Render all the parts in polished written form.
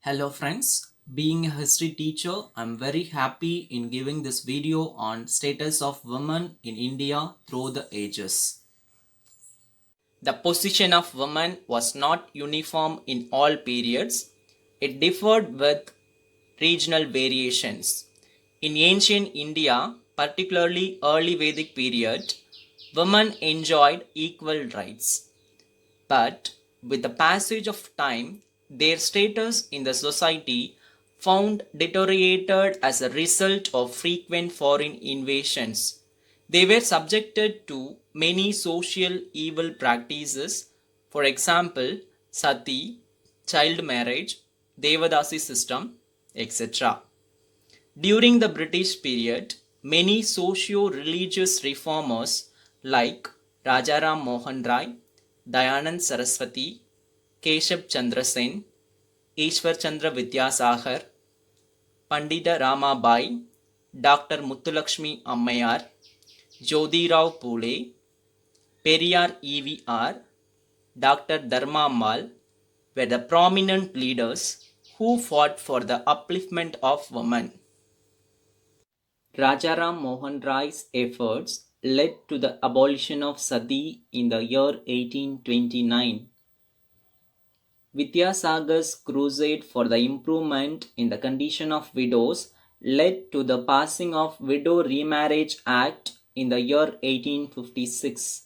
Hello friends, being a history teacher, I'm very happy in giving this video on status of women in India through the ages. The position of women was not uniform in all periods. It differed with regional variations. In ancient India, particularly early Vedic period, women enjoyed equal rights. But with the passage of time, their status in the society found deteriorated as a result of frequent foreign invasions. They were subjected to many social evil practices, for example, sati, child marriage, Devadasi system, etc. During the British period, many socio-religious reformers like Rajaram Mohan Rai, Dayanand Saraswati, Keshav Chandra Sen, Ishwar Chandra Vidyasagar, Pandita Ramabai, Dr. Muthulakshmi Ammayar, Jyotirao Phule, Periyar EVR, Dr. Dharma Mal were the prominent leaders who fought for the upliftment of women. Rajaram Mohan Rai's efforts led to the abolition of sati in the year 1829. Vidyasagar's crusade for the improvement in the condition of widows led to the passing of Widow Remarriage Act in the year 1856.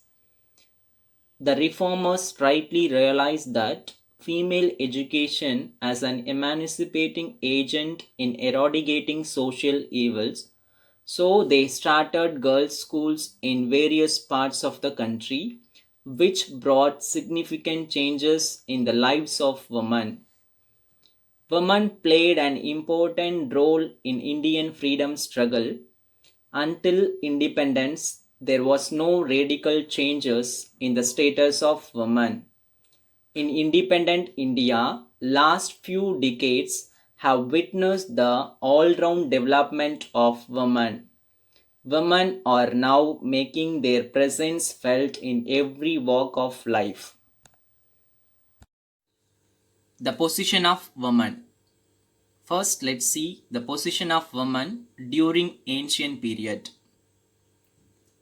The reformers rightly realized that female education as an emancipating agent in eradicating social evils, so they started girls' schools in various parts of the country, which brought significant changes in the lives of women. Women played an important role in Indian freedom struggle. Until independence, there was no radical changes in the status of women. In independent India, last few decades have witnessed the all-round development of women. Women are now making their presence felt in every walk of life. The position of women. First, let's see the position of women during ancient period.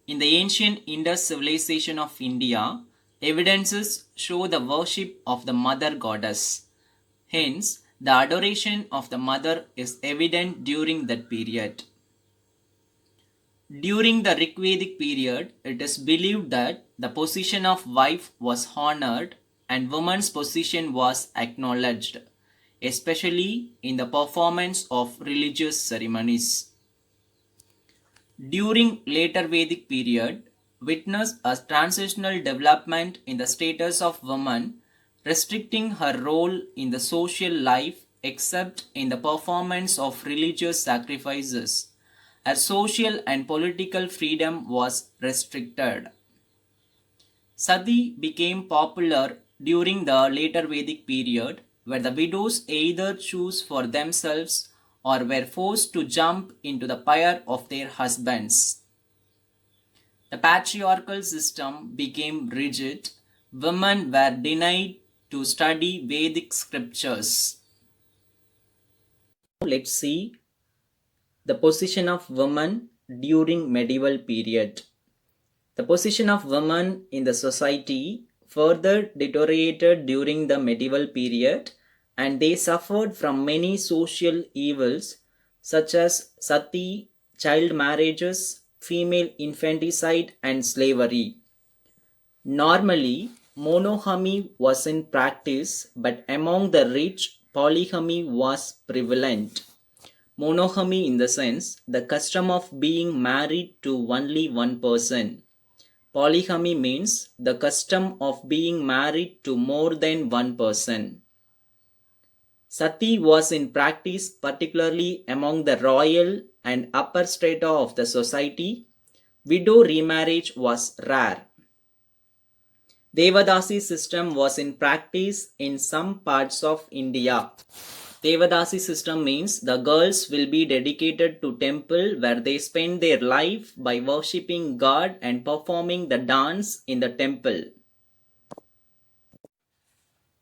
In the ancient Indus civilization of India, evidences show the worship of the mother goddess. Hence, the adoration of the mother is evident during that period. During the Rigvedic period, it is believed that the position of wife was honored and woman's position was acknowledged, especially in the performance of religious ceremonies. During later Vedic period, witnessed a transitional development in the status of woman, restricting her role in the social life except in the performance of religious sacrifices. Her social and political freedom was restricted. Sati became popular during the later Vedic period, where the widows either chose for themselves or were forced to jump into the pyre of their husbands. The patriarchal system became rigid. Women were denied to study Vedic scriptures. Let's see the position of women during medieval period. The position of women in the society further deteriorated during the medieval period, and they suffered from many social evils such as sati, child marriages, female infanticide, and slavery. Normally, monogamy was in practice, but among the rich, polygamy was prevalent. Monogamy in the sense the custom of being married to only one person. Polygamy means the custom of being married to more than one person. Sati was in practice particularly among the royal and upper strata of the society. Widow remarriage was rare. Devadasi system was in practice in some parts of India. Devadasi system means the girls will be dedicated to temple where they spend their life by worshipping God and performing the dance in the temple.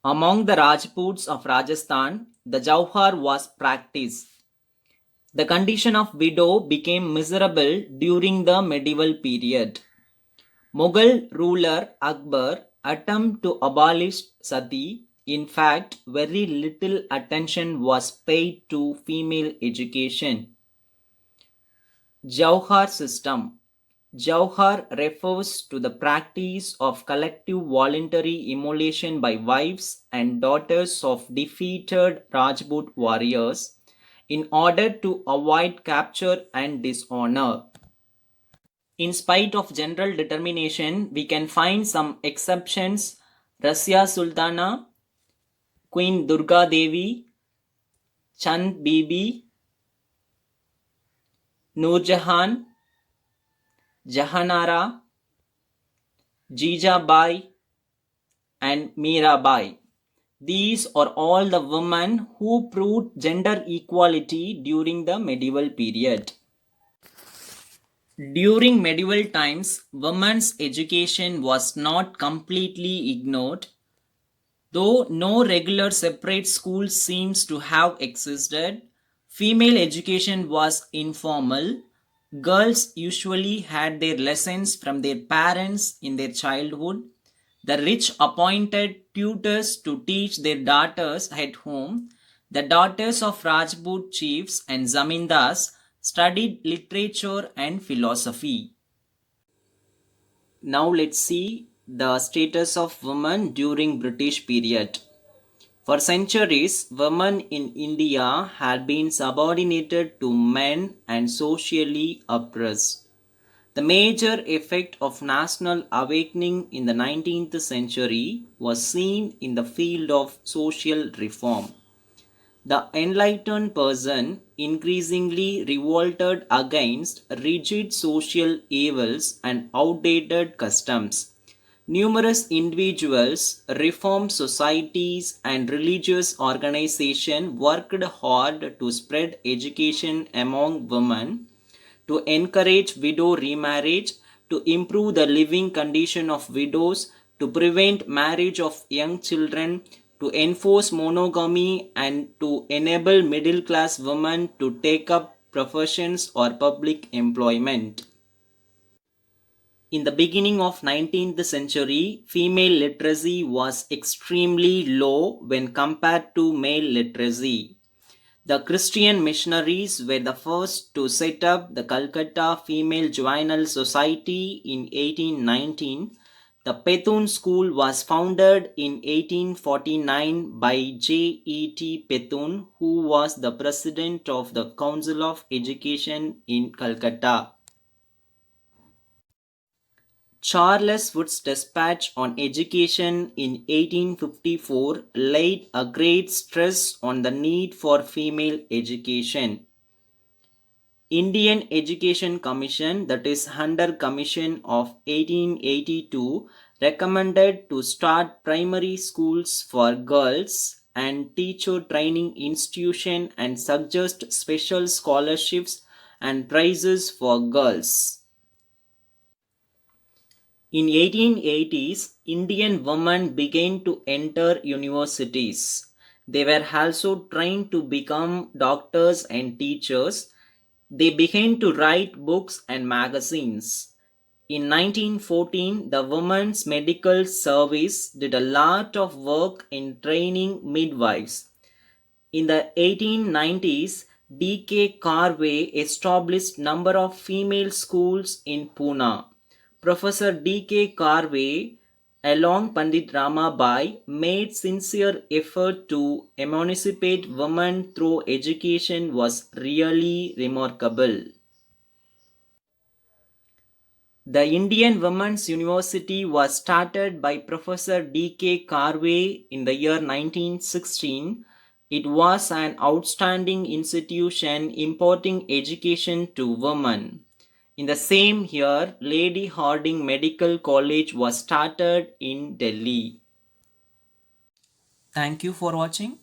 Among the Rajputs of Rajasthan, the Jauhar was practiced. The condition of widow became miserable during the medieval period. Mughal ruler Akbar attempted to abolish sati. In fact, very little attention was paid to female education. Jauhar system. Jauhar refers to the practice of collective voluntary immolation by wives and daughters of defeated Rajput warriors in order to avoid capture and dishonor. In spite of general determination, we can find some exceptions. Razia Sultana, Queen Durga Devi, Chand Bibi, Noorjahan, Jahanara, Jijabai, and Mirabai. These are all the women who proved gender equality during the medieval period. During medieval times, women's education was not completely ignored. Though no regular separate school seems to have existed, female education was informal. Girls usually had their lessons from their parents in their childhood. The rich appointed tutors to teach their daughters at home. The daughters of Rajput chiefs and zamindars studied literature and philosophy. Now let's see the status of women during British period. For centuries, women in India had been subordinated to men and socially oppressed. The major effect of national awakening in the 19th century was seen in the field of social reform. The enlightened person increasingly revolted against rigid social evils and outdated customs. Numerous individuals, reform societies, and religious organizations worked hard to spread education among women, to encourage widow remarriage, to improve the living condition of widows, to prevent marriage of young children, to enforce monogamy, and to enable middle class women to take up professions or public employment. In the beginning of 19th century, female literacy was extremely low when compared to male literacy. The Christian missionaries were the first to set up the Calcutta Female Juvenile Society in 1819. The Bethune School was founded in 1849 by J.E.T. Bethune, who was the president of the Council of Education in Calcutta. Charles Wood's dispatch on education in 1854 laid a great stress on the need for female education. Indian Education Commission, that is Hunter Commission of 1882, recommended to start primary schools for girls and teacher training institution and suggest special scholarships and prizes for girls. In 1880s, Indian women began to enter universities. They were also trained to become doctors and teachers. They began to write books and magazines. In 1914, the Women's Medical Service did a lot of work in training midwives. In the 1890s, D.K. Karve established number of female schools in Pune. Professor D.K. Karve, along Pandit Ramabai, made sincere effort to emancipate women through education was really remarkable. The Indian Women's University was started by Professor D.K. Karve in the year 1916. It was an outstanding institution imparting education to women. In the same year, Lady Hardinge Medical College was started in Delhi. Thank you for watching.